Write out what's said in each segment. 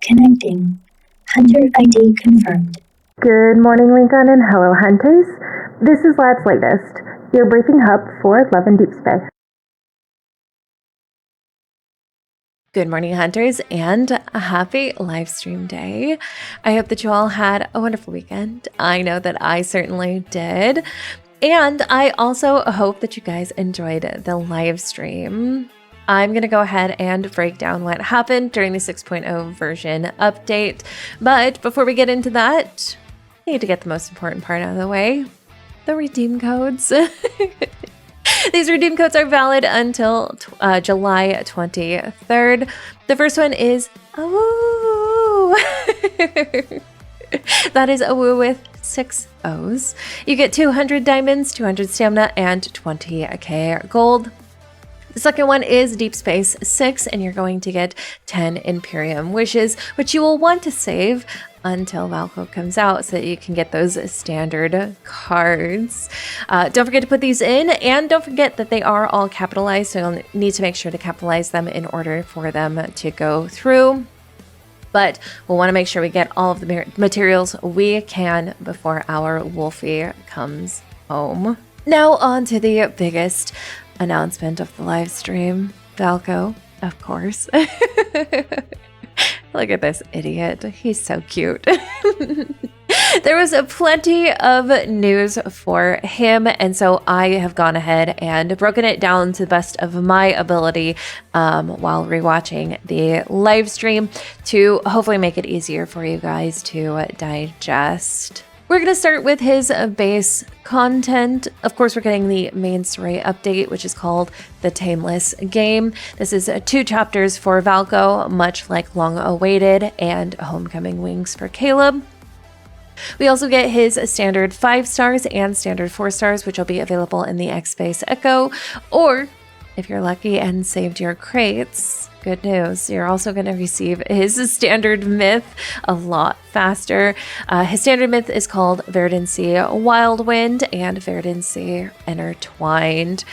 Connecting. Hunter ID confirmed. Good morning, Lincoln, and hello, hunters. This is Lab's latest, your briefing hub for Love and Deep Space. Good morning, hunters, and a happy live stream day. I hope that you all had a wonderful weekend. I know that I certainly did. And I also hope that you guys enjoyed the live stream. I'm going to go ahead and break down what happened during the 6.0 version update. But before we get into that, I need to get the most important part out of the way, the redeem codes. These redeem codes are valid until July 23rd. The first one is a woo. That is a woo with 6 O's. You get 200 diamonds, 200 stamina, and 20k gold. The second one is Deep Space 6, and you're going to get 10 Imperium wishes, which you will want to save until Valko comes out so that you can get those standard cards. Don't forget to put these in, and don't forget that they are all capitalized, so you'll need to make sure to capitalize them in order for them to go through. But we'll want to make sure we get all of the materials we can before our Wolfie comes home. Now on to the biggest announcement of the live stream. Valko, of course. Look at this idiot. He's so cute. There was plenty of news for him, and so I have gone ahead and broken it down to the best of my ability while rewatching the live stream to hopefully make it easier for you guys to digest. We're going to start with his base content. Of course, we're getting the main story update, which is called the Tameless game. This is 2 chapters for Valko, much like Long Awaited and Homecoming Wings for Caleb. We also get his standard 5 stars and standard 4 stars, which will be available in the X-Space Echo, or if you're lucky and saved your crates, good news, you're also going to receive his standard myth a lot faster. His standard myth is called Verdancy Wildwind and Verdancy Intertwined.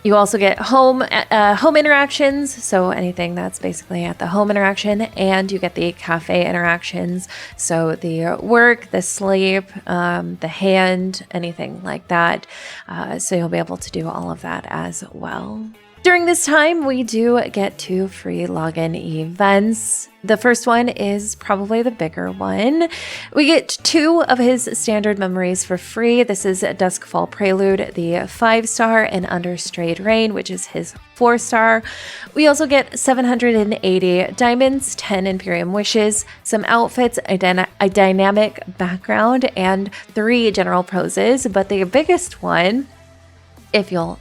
You also get home interactions, so anything that's basically at the home interaction, and you get the cafe interactions, so the work, the sleep, the hand, anything like that. So you'll be able to do all of that as well. During this time, we do get 2 free login events. The first one is probably the bigger one. We get 2 of his standard memories for free. This is Duskfall Prelude, the 5-star, and Under Strayed Rain, which is his 4-star. We also get 780 diamonds, 10 Imperium wishes, some outfits, a dynamic background, and 3 general poses. But the biggest one, if you'll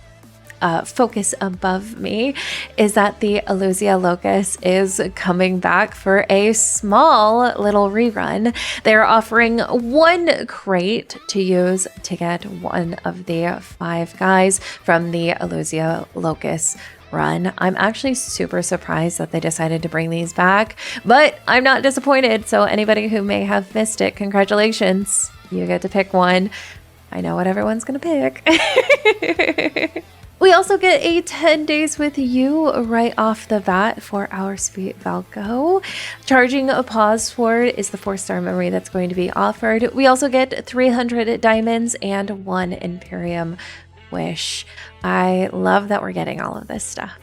focus above me, is that the Eleusia Locus is coming back for a small little rerun. They're offering 1 crate to use to get 1 of the 5 guys from the Eleusia Locus run. I'm actually super surprised that they decided to bring these back, but I'm not disappointed. So anybody who may have missed it, congratulations. You get to pick one. I know what everyone's gonna pick. We also get a 10 days with you right off the bat for our sweet Valko. Charging a pause sword is the 4-star memory that's going to be offered. We also get 300 diamonds and 1 Imperium wish. I love that we're getting all of this stuff.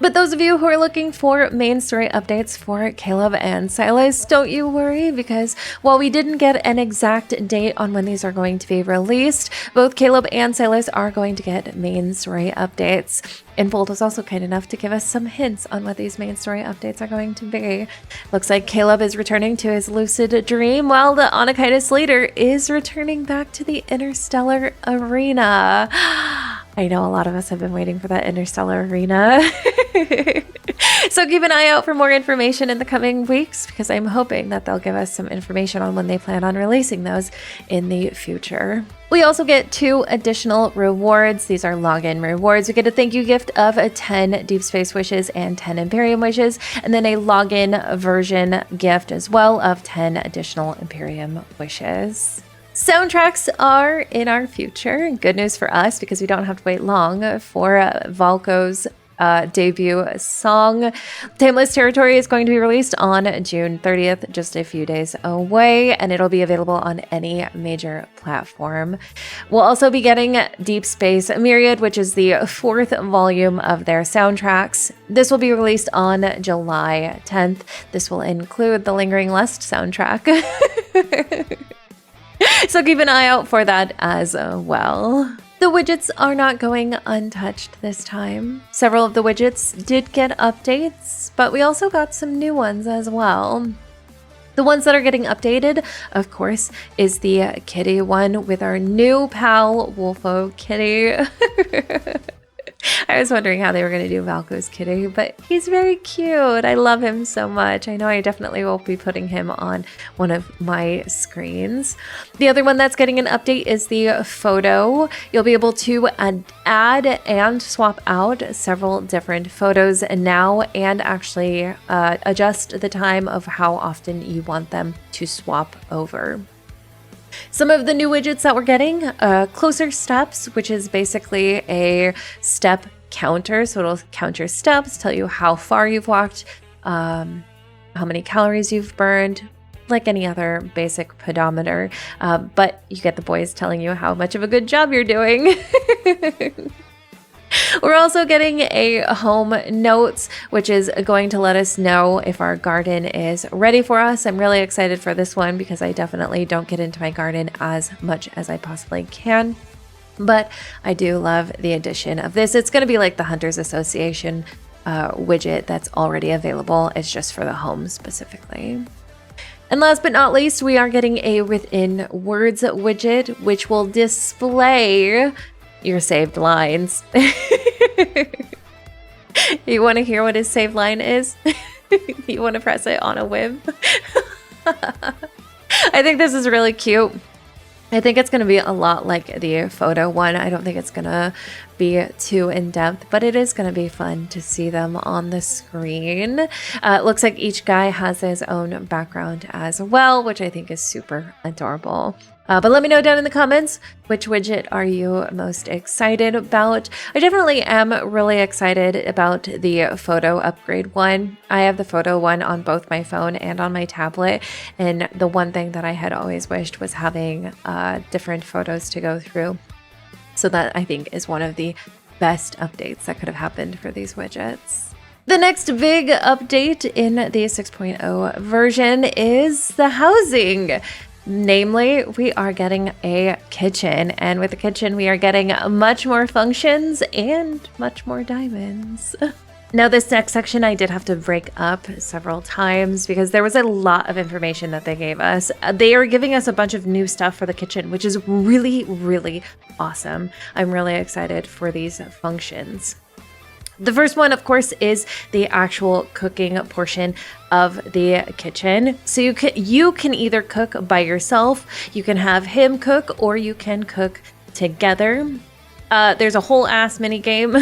But those of you who are looking for main story updates for Caleb and Silas, don't you worry, because while we didn't get an exact date on when these are going to be released, both Caleb and Silas are going to get main story updates. Infold was also kind enough to give us some hints on what these main story updates are going to be. Looks like Caleb is returning to his lucid dream, while the Anakitis leader is returning back to the Interstellar Arena. I know a lot of us have been waiting for that Interstellar Arena. So keep an eye out for more information in the coming weeks, because I'm hoping that they'll give us some information on when they plan on releasing those in the future. We also get 2 additional rewards. These are login rewards. We get a thank you gift of 10 Deep Space wishes and 10 Imperium wishes, and then a login version gift as well of 10 additional Imperium wishes. Soundtracks are in our future. Good news for us, because we don't have to wait long for Valko's debut song. Tameless Territory is going to be released on June 30th, just a few days away, and it'll be available on any major platform. We'll also be getting Deepspace Myriad, which is the 4th volume of their soundtracks. This will be released on July 10th. This will include the Lingering Lust soundtrack. So keep an eye out for that as well. The widgets are not going untouched this time. Several of the widgets did get updates, but we also got some new ones as well. The ones that are getting updated, of course, is the kitty one with our new pal, Wolfo Kitty. I was wondering how they were going to do Valko's kitty, but he's very cute. I love him so much. I know I definitely will be putting him on one of my screens. The other one that's getting an update is the photo. You'll be able to add and swap out several different photos now, and actually adjust the time of how often you want them to swap over. Some of the new widgets that we're getting, Closer Steps, which is basically a step counter. So it'll count your steps, tell you how far you've walked, how many calories you've burned, like any other basic pedometer. But you get the boys telling you how much of a good job you're doing. We're also getting a home notes, which is going to let us know if our garden is ready for us. I'm really excited for this one because I definitely don't get into my garden as much as I possibly can. But I do love the addition of this. It's going to be like the Hunters Association widget that's already available. It's just for the home specifically. And last but not least, we are getting a Within Words widget, which will display your saved lines. You want to hear what his saved line is? You want to press it on a whim? I think this is really cute. I think it's going to be a lot like the photo one. I don't think it's going to be too in-depth, but it is going to be fun to see them on the screen. It looks like each guy has his own background as well, which I think is super adorable. But let me know down in the comments, which widget are you most excited about? I definitely am really excited about the photo upgrade one. I have the photo one on both my phone and on my tablet. And the one thing that I had always wished was having different photos to go through. So that I think is one of the best updates that could have happened for these widgets. The next big update in the 6.0 version is the housing. Namely, we are getting a kitchen, and with the kitchen, we are getting much more functions and much more diamonds. Now, this next section I did have to break up several times because there was a lot of information that they gave us. They are giving us a bunch of new stuff for the kitchen, which is really, really awesome. I'm really excited for these functions. The first one, of course, is the actual cooking portion of the kitchen. So you can either cook by yourself, you can have him cook, or you can cook together. There's a whole ass mini game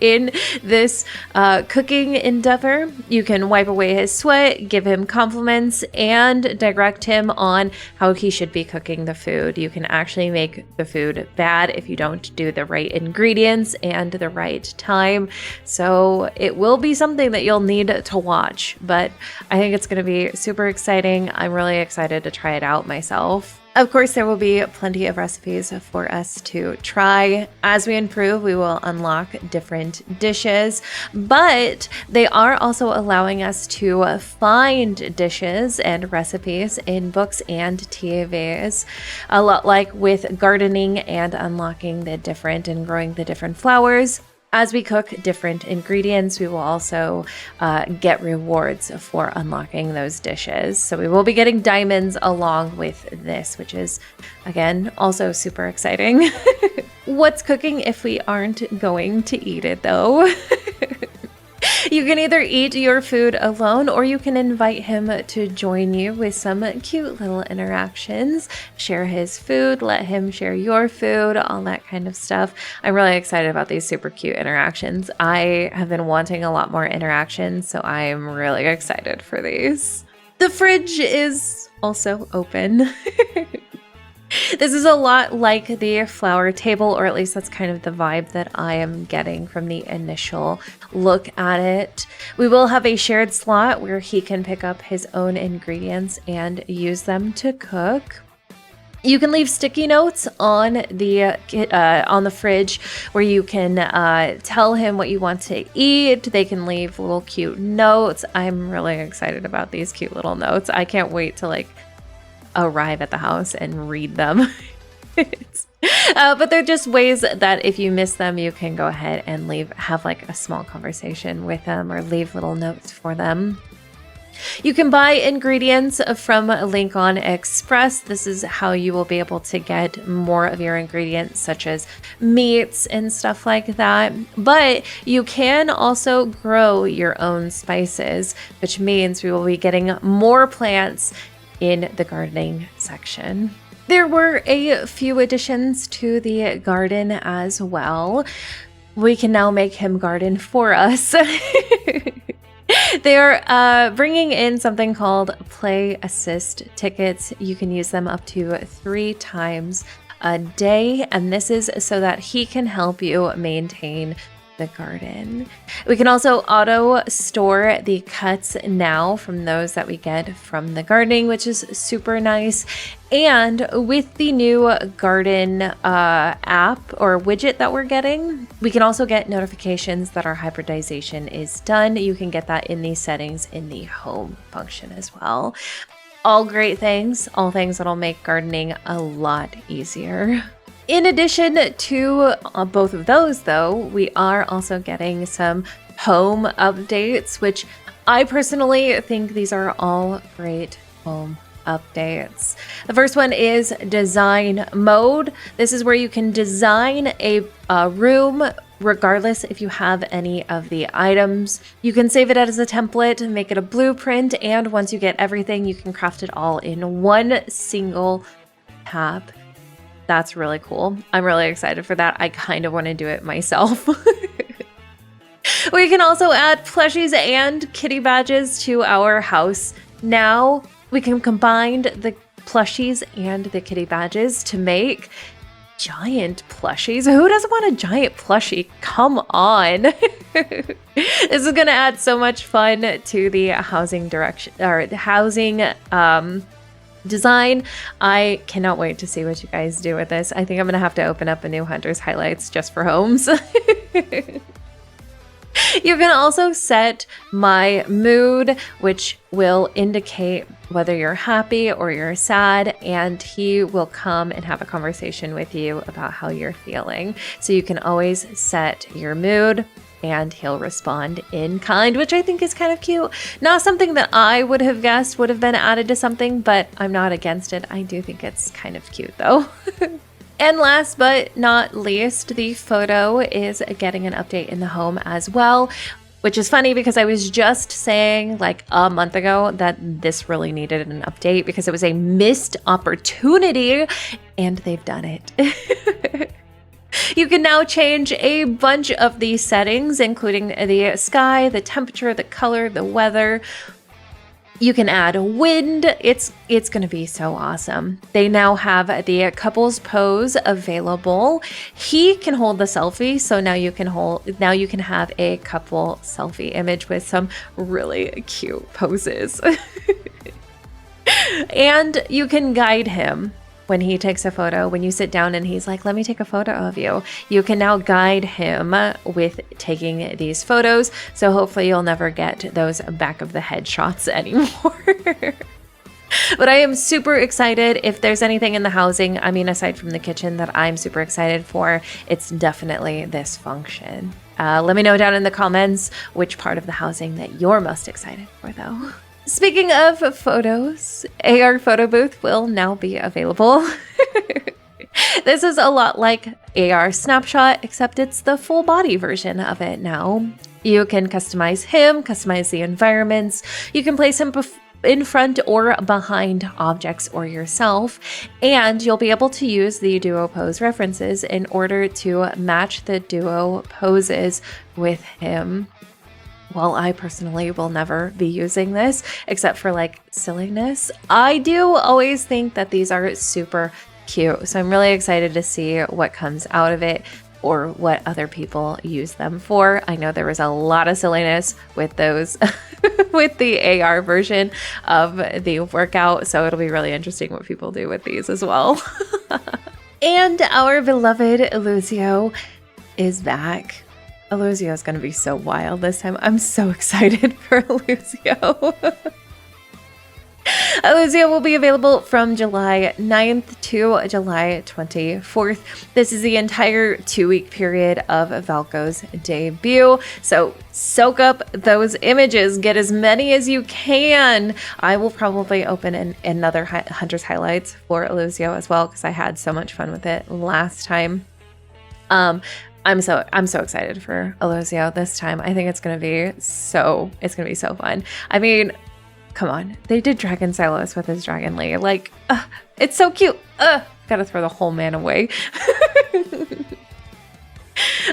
in this cooking endeavor. You can wipe away his sweat, give him compliments, and direct him on how he should be cooking the food. You can actually make the food bad if you don't do the right ingredients and the right time. So it will be something that you'll need to watch, but I think it's going to be super exciting. I'm really excited to try it out myself. Of course, there will be plenty of recipes for us to try. As we improve, we will unlock different dishes, but they are also allowing us to find dishes and recipes in books and TVs, a lot like with gardening and unlocking the different and growing the different flowers. As we cook different ingredients, we will also get rewards for unlocking those dishes. So we will be getting diamonds along with this, which is, again, also super exciting. What's cooking if we aren't going to eat it, though? You can either eat your food alone, or you can invite him to join you with some cute little interactions. Share his food, let him share your food, all that kind of stuff. I'm really excited about these super cute interactions. I have been wanting a lot more interactions, so I am really excited for these. The fridge is also open. This is a lot like the flower table, or at least that's kind of the vibe that I am getting from the initial look at it. We will have a shared slot where he can pick up his own ingredients and use them to cook. You can leave sticky notes on the fridge where you can tell him what you want to eat. They can leave little cute notes. I'm really excited about these cute little notes. I can't wait to arrive at the house and read them. But they're just ways that if you miss them, you can go ahead and have a small conversation with them or leave little notes for them. You can buy ingredients from Lincoln Express. This is how you will be able to get more of your ingredients, such as meats and stuff like that. But you can also grow your own spices, which means we will be getting more plants in the gardening section. There were a few additions to the garden as well. We can now make him garden for us. They're bringing in something called Play Assist tickets. You can use them up to 3 times a day, and this is so that he can help you maintain the garden. We can also auto store the cuts now from those that we get from the gardening, which is super nice. And with the new garden app or widget that we're getting, we can also get notifications that our hybridization is done. You can get that in the settings in the home function as well. All great things, all things that'll make gardening a lot easier. In addition to both of those, though, we are also getting some home updates, which I personally think these are all great home updates. The first one is design mode. This is where you can design a room regardless if you have any of the items. You can save it as a template, make it a blueprint, and once you get everything, you can craft it all in one single tab. That's really cool. I'm really excited for that. I kind of want to do it myself. We can also add plushies and kitty badges to our house. Now we can combine the plushies and the kitty badges to make giant plushies. Who doesn't want a giant plushie? Come on. This is going to add so much fun to the housing direction, or the housing design. I cannot wait to see what you guys do with this. I think I'm gonna have to open up a new Hunter's Highlights just for homes. You can also set my mood, which will indicate whether you're happy or you're sad, and he will come and have a conversation with you about how you're feeling. So you can always set your mood and he'll respond in kind, which I think is kind of cute. Not something that I would have guessed would have been added to something, but I'm not against it. I do think it's kind of cute though. And last but not least, the photo is getting an update in the home as well, which is funny because I was just saying a month ago that this really needed an update because it was a missed opportunity, and they've done it. You can now change a bunch of these settings, including the sky, the temperature, the color, the weather. You can add wind. It's going to be so awesome. They now have the couples pose available. He can hold the selfie, so now you can have a couple selfie image with some really cute poses. And you can guide him when he takes a photo. When you sit down and he's like, let me take a photo of you, you can now guide him with taking these photos. So hopefully you'll never get those back of the head shots anymore. But I am super excited. If there's anything in the housing, aside from the kitchen, that I'm super excited for, it's definitely this function. Let me know down in the comments which part of the housing that you're most excited for though. Speaking of photos, AR photo booth will now be available. This is a lot like AR snapshot, except it's the full body version of it now. You can customize him, customize the environments. You can place him in front or behind objects or yourself, and you'll be able to use the duo pose references in order to match the duo poses with him. Well, I personally will never be using this except for silliness. I do always think that these are super cute. So I'm really excited to see what comes out of it or what other people use them for. I know there was a lot of silliness with those with the AR version of the workout, so it'll be really interesting what people do with these as well. And our beloved Illusio is back. Illusio is going to be so wild this time. I'm so excited for Illusio. Illusio will be available from July 9th to July 24th. This is the entire 2-week period of Valko's debut. So soak up those images. Get as many as you can. I will probably open another Hunter's Highlights for Illusio as well because I had so much fun with it last time. I'm so excited for Illusio this time. I think it's gonna be so fun. I mean, come on, they did Dragon Silos with his Dragon Lee. Like, it's so cute. Gotta throw the whole man away.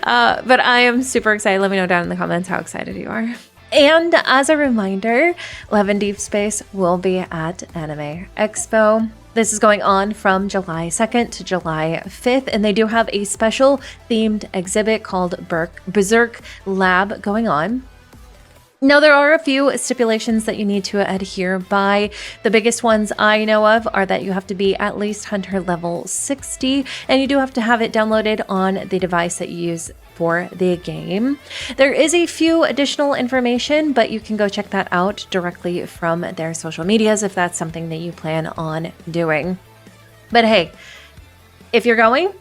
But I am super excited. Let me know down in the comments how excited you are. And as a reminder, Love and Deepspace will be at Anime Expo. This is going on from July 2nd to July 5th, and they do have a special themed exhibit called Berserk Lab going on. Now, there are a few stipulations that you need to adhere by. The biggest ones I know of are that you have to be at least Hunter level 60, and you do have to have it downloaded on the device that you use for the game. There is a few additional information, but you can go check that out directly from their social medias if that's something that you plan on doing. But hey, if you're going,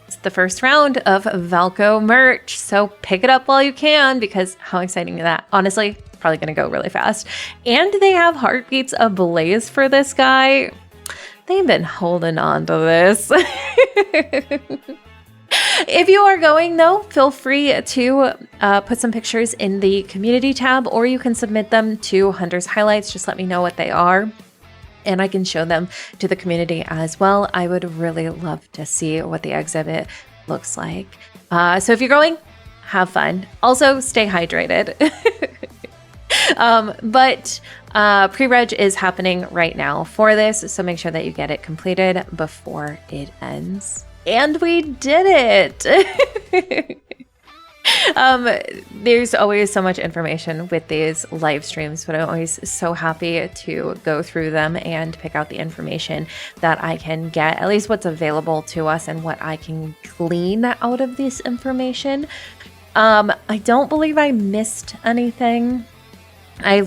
it's the first round of Valko merch, so pick it up while you can because how exciting is that? Honestly, it's probably going to go really fast. And they have heartbeats ablaze for this guy. They've been holding on to this. If you are going, though, feel free to put some pictures in the community tab, or you can submit them to Hunter's Highlights. Just let me know what they are, and I can show them to the community as well. I would really love to see what the exhibit looks like. So if you're going, have fun. Also, stay hydrated. But pre-reg is happening right now for this, so make sure that you get it completed before it ends. And we did it! There's always so much information with these live streams, but I'm always so happy to go through them and pick out the information that I can get, at least what's available to us and what I can glean out of this information. I don't believe I missed anything. I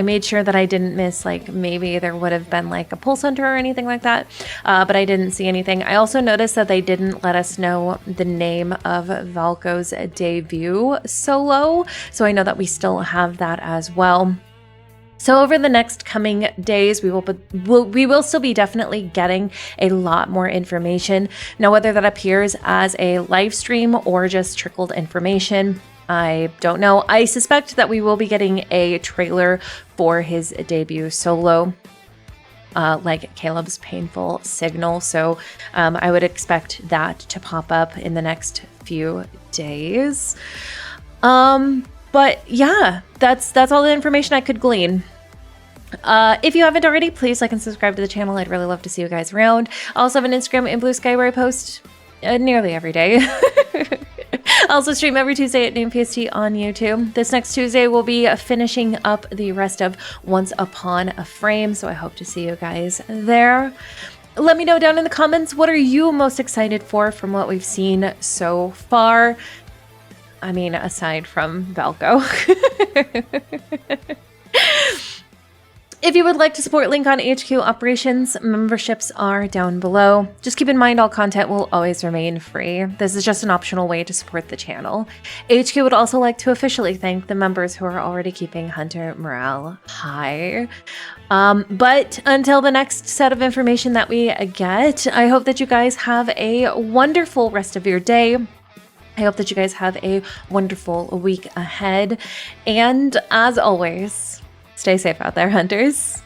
made sure that I didn't miss, like, maybe there would have been like a Pulse Hunter or anything like that, but I didn't see anything. I also noticed that they didn't let us know the name of Valko's debut solo, so I know that we still have that as well. So over the next coming days, we will still be definitely getting a lot more information. Now, whether that appears as a live stream or just trickled information, I don't know. I suspect that we will be getting a trailer for his debut solo, like Caleb's Painful Signal. So I would expect that to pop up in the next few days. But yeah, that's all the information I could glean. If you haven't already, please like and subscribe to the channel. I'd really love to see you guys around. I also have an Instagram and Blue Sky where I post nearly every day. I also stream every Tuesday at noon PST on YouTube. This next Tuesday we'll be finishing up the rest of Once Upon a Frame, so I hope to see you guys there. Let me know down in the comments, what are you most excited for from what we've seen so far? I mean, aside from Valko. If you would like to support Link on HQ operations, memberships are down below. Just keep in mind all content will always remain free. This is just an optional way to support the channel. HQ would also like to officially thank the members who are already keeping Hunter morale high. But until the next set of information that we get, I hope that you guys have a wonderful rest of your day. I hope that you guys have a wonderful week ahead. And as always, stay safe out there, hunters.